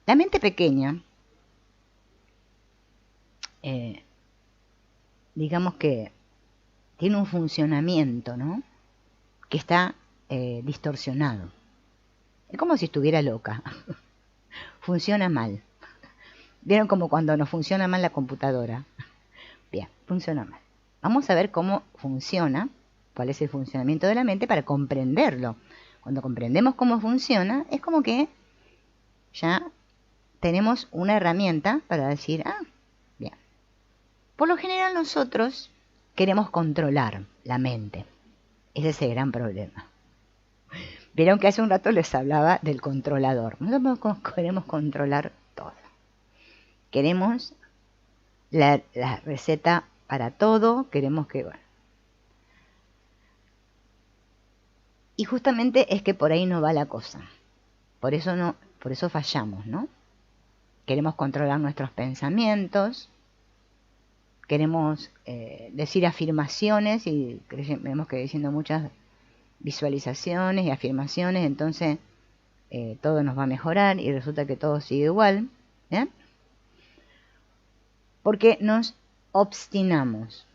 La mente pequeña, digamos que tiene un funcionamiento, ¿no? Que está distorsionado. Es como si estuviera loca. Funciona mal. ¿Vieron como cuando nos funciona mal la computadora? Bien, funciona mal. Vamos a ver cómo funciona, cuál es el funcionamiento de la mente para comprenderlo. Cuando comprendemos cómo funciona, es como que ya tenemos una herramienta para decir, ah, bien. Por lo general nosotros queremos controlar la mente. Ese es el gran problema. Vieron que hace un rato les hablaba del controlador. Nosotros queremos controlar todo. Queremos la receta para todo, queremos que... Bueno. Y justamente es que por ahí no va la cosa. Por eso fallamos, ¿no? Queremos controlar nuestros pensamientos, queremos decir afirmaciones y vemos que diciendo muchas visualizaciones y afirmaciones, entonces todo nos va a mejorar y resulta que todo sigue igual, ¿eh? Porque nos obstinamos,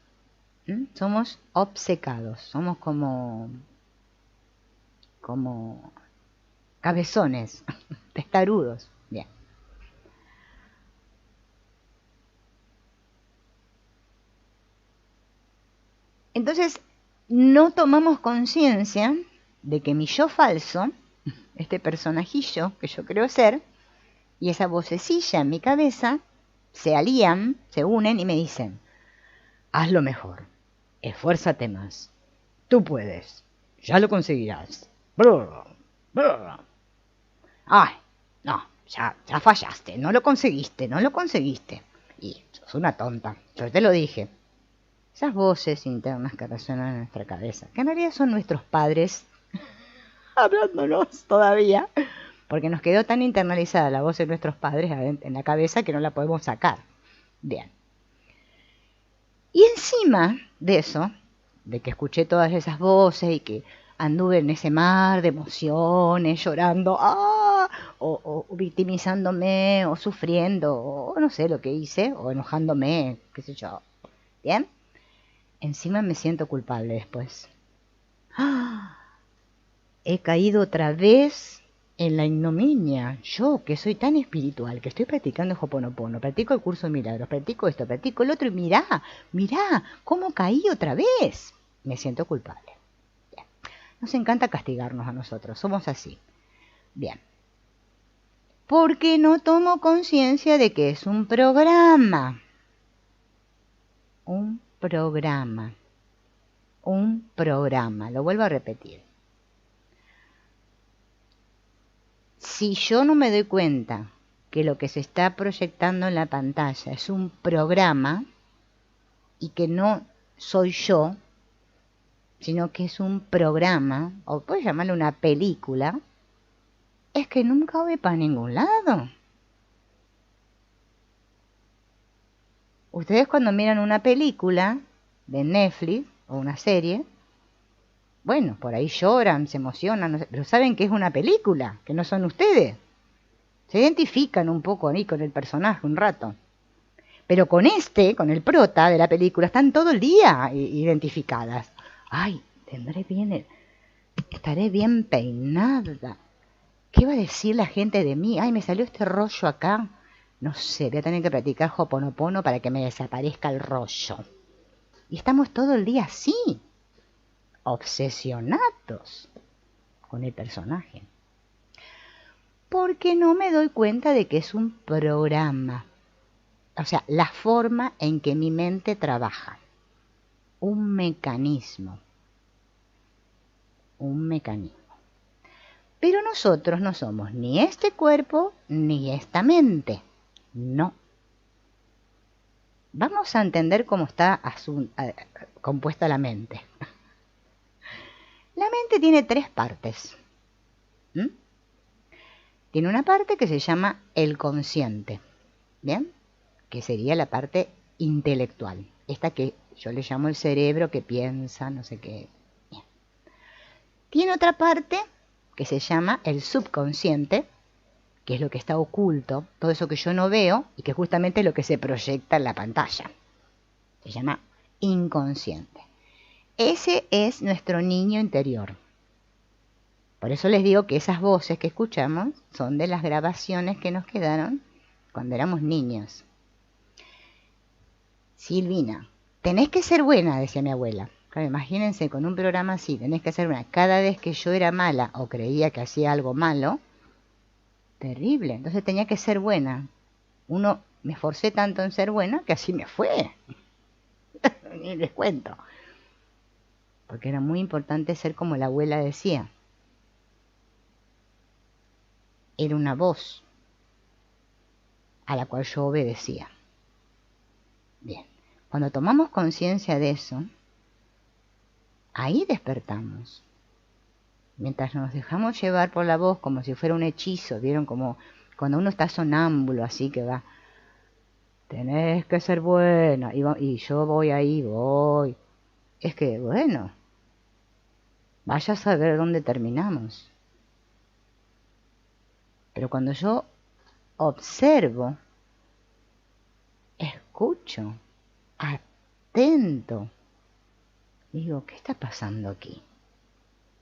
somos obcecados, somos como cabezones, testarudos. Bien. Entonces, no tomamos conciencia de que mi yo falso, este personajillo que yo creo ser, y esa vocecilla en mi cabeza, se alían, se unen y me dicen, hazlo mejor, esfuérzate más, tú puedes, ya lo conseguirás. Brr, brr. Ay, no, ya fallaste, no lo conseguiste, no lo conseguiste. Y sos una tonta, yo te lo dije. Esas voces internas que resuenan en nuestra cabeza, que en realidad son nuestros padres hablándonos todavía, porque nos quedó tan internalizada la voz de nuestros padres en la cabeza que no la podemos sacar. Bien. Y encima de eso, de que escuché todas esas voces y que anduve en ese mar de emociones, llorando, ¡ah! O victimizándome, o sufriendo, o no sé lo que hice, o enojándome, qué sé yo. ¿Bien? Encima me siento culpable después. ¡Ah! He caído otra vez en la ignominia. Yo, que soy tan espiritual, que estoy practicando Ho'oponopono, practico el curso de milagros, practico esto, practico el otro, y mirá, cómo caí otra vez. Me siento culpable. Bien. Nos encanta castigarnos a nosotros, somos así. Bien. Porque no tomo conciencia de que es un programa. Un programa. Un programa. Lo vuelvo a repetir. Si yo no me doy cuenta que lo que se está proyectando en la pantalla es un programa y que no soy yo, sino que es un programa, o puedes llamarlo una película, es que nunca voy para ningún lado. Ustedes cuando miran una película de Netflix o una serie, bueno, por ahí lloran, se emocionan, no sé, pero saben que es una película, que no son ustedes. Se identifican un poco ahí con el personaje un rato. Pero con con el prota de la película, están todo el día identificadas. Ay, estaré bien peinada. ¿Qué va a decir la gente de mí? Ay, me salió este rollo acá. No sé, voy a tener que practicar Ho'oponopono para que me desaparezca el rollo. Y estamos todo el día así, obsesionados con el personaje. Porque no me doy cuenta de que es un programa. O sea, la forma en que mi mente trabaja. Un mecanismo. Un mecanismo. Pero nosotros no somos ni este cuerpo ni esta mente. No. Vamos a entender cómo está compuesta la mente. La mente tiene tres partes. Tiene una parte que se llama el consciente. ¿Bien? Que sería la parte intelectual. Esta que yo le llamo el cerebro que piensa, no sé qué. Bien. Tiene otra parte que se llama el subconsciente, que es lo que está oculto, todo eso que yo no veo y que justamente es lo que se proyecta en la pantalla. Se llama inconsciente. Ese es nuestro niño interior. Por eso les digo que esas voces que escuchamos son de las grabaciones que nos quedaron cuando éramos niños. Silvina, tenés que ser buena, decía mi abuela. Claro, imagínense, con un programa así, tenés que ser buena. Cada vez que yo era mala o creía que hacía algo malo, terrible. Entonces tenía que ser buena. Me esforcé tanto en ser buena que así me fue. Ni les cuento. Porque era muy importante ser como la abuela decía. Era una voz a la cual yo obedecía. Bien, cuando tomamos conciencia de eso, ahí despertamos. Mientras nos dejamos llevar por la voz como si fuera un hechizo, ¿vieron? Como cuando uno está sonámbulo, así que va, tenés que ser buena, y yo voy ahí, voy. Es que, bueno, vaya a saber dónde terminamos. Pero cuando yo observo, escucho, atento, digo, ¿qué está pasando aquí?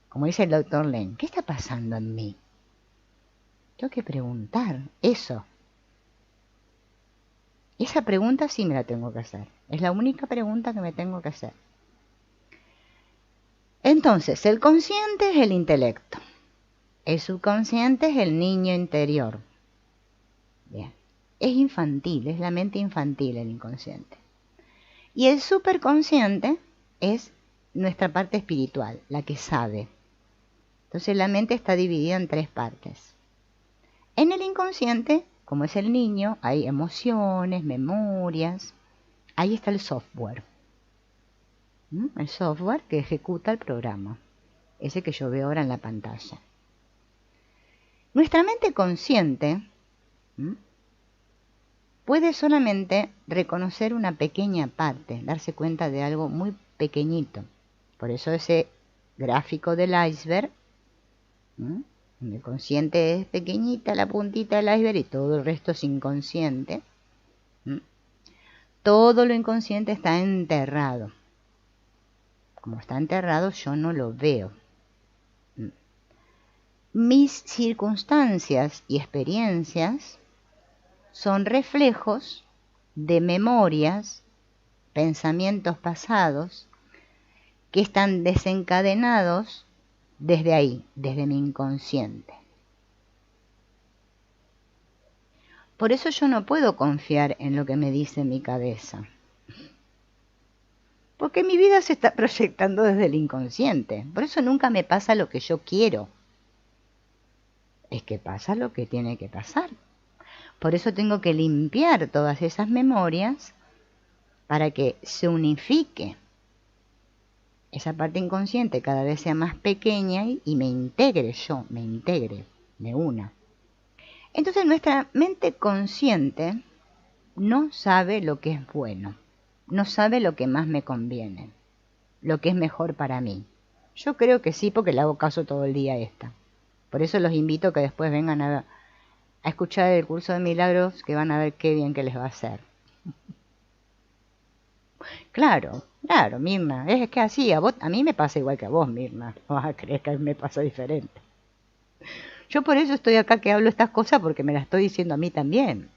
Como dice el doctor Len, ¿qué está pasando en mí? Tengo que preguntar eso. Esa pregunta sí me la tengo que hacer. Es la única pregunta que me tengo que hacer. Entonces, el consciente es el intelecto. El subconsciente es el niño interior. Bien. Es infantil, es la mente infantil el inconsciente. Y el superconsciente es nuestra parte espiritual, la que sabe. Entonces la mente está dividida en 3 partes. En el inconsciente, como es el niño, hay emociones, memorias. Ahí está el software. El software que ejecuta el programa. Ese que yo veo ahora en la pantalla. Nuestra mente consciente puede solamente reconocer una pequeña parte, darse cuenta de algo muy pequeñito. Por eso ese gráfico del iceberg, el consciente es pequeñita, la puntita del iceberg y todo el resto es inconsciente. Todo lo inconsciente está enterrado. Como está enterrado, yo no lo veo. Mis circunstancias y experiencias son reflejos de memorias, pensamientos pasados, que están desencadenados desde ahí, desde mi inconsciente. Por eso yo no puedo confiar en lo que me dice mi cabeza. Porque mi vida se está proyectando desde el inconsciente. Por eso nunca me pasa lo que yo quiero. Es que pasa lo que tiene que pasar. Por eso tengo que limpiar todas esas memorias para que se unifique. Esa parte inconsciente cada vez sea más pequeña y me integre yo, me una. Entonces nuestra mente consciente no sabe lo que es bueno, no sabe lo que más me conviene, lo que es mejor para mí. Yo creo que sí, porque le hago caso todo el día a esta. Por eso los invito a que después vengan a escuchar el curso de milagros, que van a ver qué bien que les va a hacer. Claro, Mirna, es que así, a mí me pasa igual que a vos, Mirna. No vas a creer que a mí me pasa diferente. Yo por eso estoy acá que hablo estas cosas, porque me las estoy diciendo a mí también.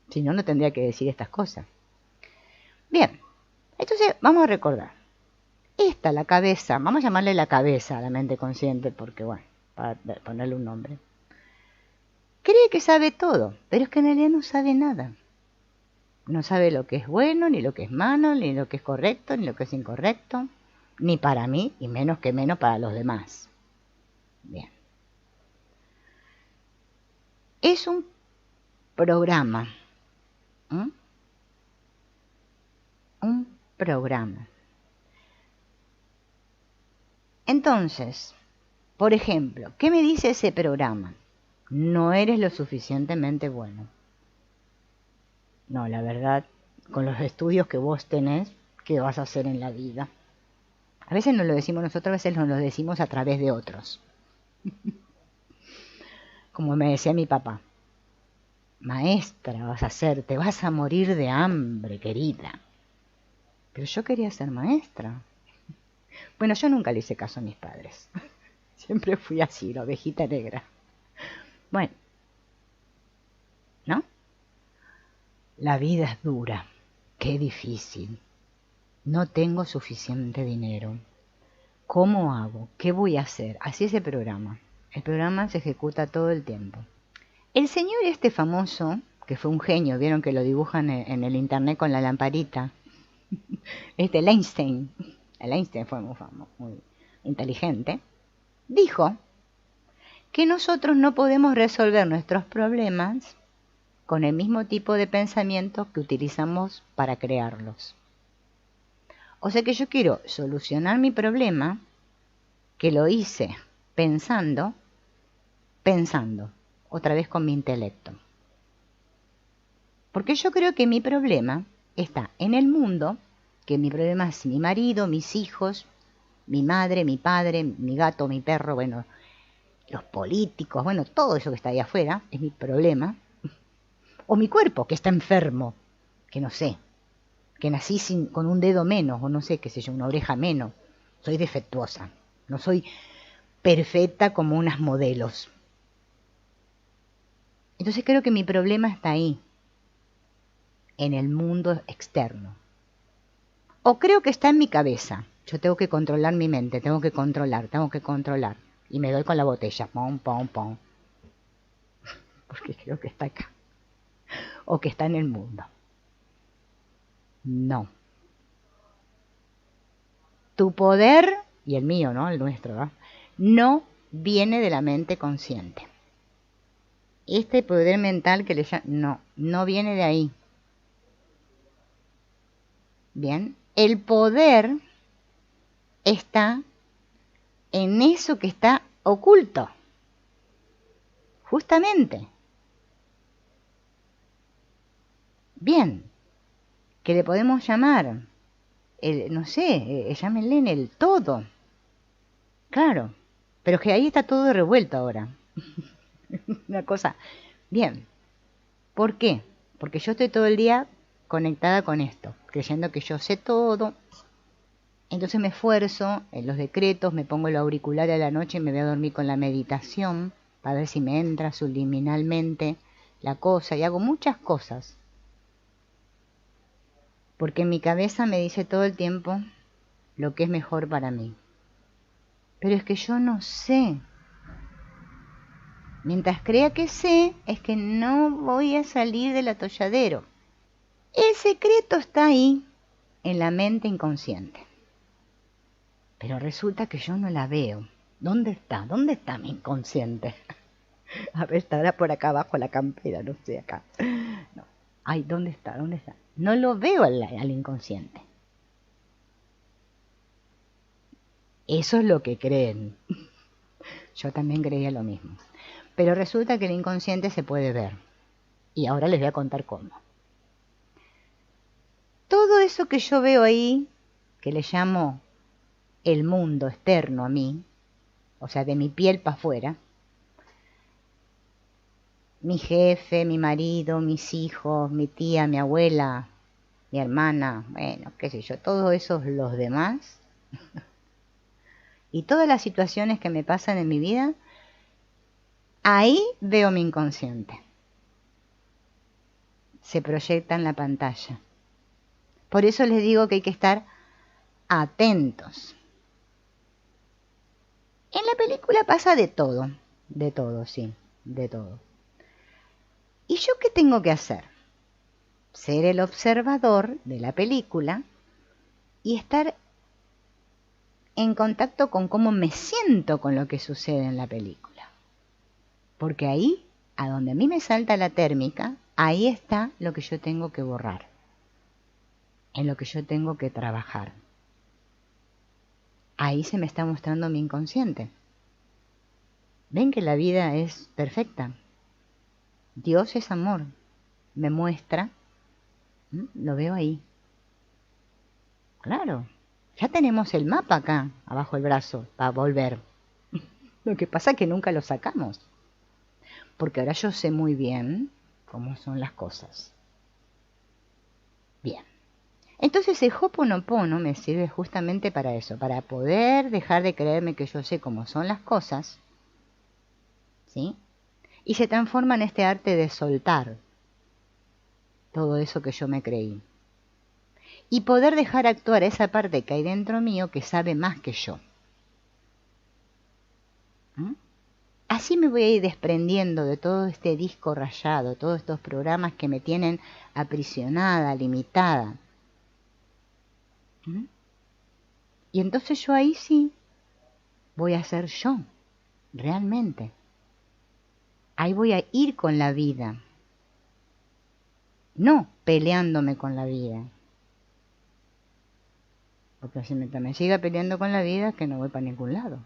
Si no, no tendría que decir estas cosas. Bien, entonces vamos a recordar. La cabeza, vamos a llamarle la cabeza a la mente consciente, porque bueno, para ponerle un nombre. Cree que sabe todo, pero es que en realidad no sabe nada. No sabe lo que es bueno, ni lo que es malo, ni lo que es correcto, ni lo que es incorrecto, ni para mí, y menos para los demás. Bien. Es un programa. Un programa. Entonces, por ejemplo, ¿qué me dice ese programa? No eres lo suficientemente bueno. No, la verdad, con los estudios que vos tenés, ¿qué vas a hacer en la vida? A veces no lo decimos nosotros, a veces nos lo decimos a través de otros. como me decía mi papá, maestra vas a ser, te vas a morir de hambre, querida. Pero yo quería ser maestra. Bueno, yo nunca le hice caso a mis padres. Siempre fui así, la ovejita negra. Bueno, ¿no? La vida es dura. Qué difícil. No tengo suficiente dinero. ¿Cómo hago? ¿Qué voy a hacer? Así es el programa. El programa se ejecuta todo el tiempo. El señor este famoso, que fue un genio, vieron que lo dibujan en el internet con la lamparita. El Einstein fue muy famoso, muy inteligente, dijo que nosotros no podemos resolver nuestros problemas con el mismo tipo de pensamiento que utilizamos para crearlos. O sea que yo quiero solucionar mi problema, que lo hice pensando, otra vez con mi intelecto. Porque yo creo que mi problema está en el mundo, que mi problema es mi marido, mis hijos, mi madre, mi padre, mi gato, mi perro, bueno, los políticos, bueno, todo eso que está ahí afuera es mi problema. O mi cuerpo, que está enfermo, que no sé, que nací con un dedo menos, o no sé, qué sé yo, una oreja menos. Soy defectuosa, no soy perfecta como unas modelos. Entonces creo que mi problema está ahí, en el mundo externo. O creo que está en mi cabeza. Yo tengo que controlar mi mente, tengo que controlar. Y me doy con la botella, pom, pom, pom. Porque creo que está acá. O que está en el mundo. No. Tu poder, y el mío, ¿no? El nuestro, ¿no? No viene de la mente consciente. Este poder mental que le llaman, no viene de ahí. Bien, el poder está en eso que está oculto. Justamente. Bien, que le podemos llamar, no sé, llámenle en el todo. Claro, pero que ahí está todo revuelto ahora. Una cosa. Bien, ¿por qué? Porque yo estoy todo el día conectada con esto, creyendo que yo sé todo. Entonces me esfuerzo en los decretos, me pongo el auricular a la noche y me voy a dormir con la meditación para ver si me entra subliminalmente la cosa, y hago muchas cosas. Porque mi cabeza me dice todo el tiempo lo que es mejor para mí. Pero es que yo no sé. Mientras crea que sé, es que no voy a salir del atolladero. El secreto está ahí, en la mente inconsciente. Pero resulta que yo no la veo. ¿Dónde está? ¿Dónde está mi inconsciente? A ver, estará por acá abajo la campera, no sé, acá. No. Ay, ¿dónde está? ¿Dónde está? No lo veo al inconsciente. Eso es lo que creen. Yo también creía lo mismo. Pero resulta que el inconsciente se puede ver. Y ahora les voy a contar cómo. Todo eso que yo veo ahí, que le llamo el mundo externo a mí, o sea, de mi piel para afuera, mi jefe, mi marido, mis hijos, mi tía, mi abuela, mi hermana, bueno, qué sé yo, todos esos los demás, y todas las situaciones que me pasan en mi vida, ahí veo mi inconsciente. Se proyecta en la pantalla. Por eso les digo que hay que estar atentos. En la película pasa de todo, sí, de todo. ¿Y yo qué tengo que hacer? Ser el observador de la película y estar en contacto con cómo me siento con lo que sucede en la película. Porque ahí, a donde a mí me salta la térmica, ahí está lo que yo tengo que borrar, en lo que yo tengo que trabajar. Ahí se me está mostrando mi inconsciente. ¿Ven que la vida es perfecta? Dios es amor. Me muestra, lo veo ahí. Claro, ya tenemos el mapa acá, abajo el brazo, para volver. Lo que pasa es que nunca lo sacamos. porque ahora yo sé muy bien cómo son las cosas. Bien. Entonces el Ho'oponopono me sirve justamente para eso, para poder dejar de creerme que yo sé cómo son las cosas, ¿sí? Y se transforma en este arte de soltar todo eso que yo me creí. Y poder dejar actuar esa parte que hay dentro mío que sabe más que yo. ¿Mm? Así me voy a ir desprendiendo de todo este disco rayado, todos estos programas que me tienen aprisionada, limitada. ¿Mm? Y entonces yo ahí sí voy a ser yo, realmente. Ahí voy a ir con la vida, no peleándome con la vida. Porque si me siga peleando con la vida, que no voy para ningún lado.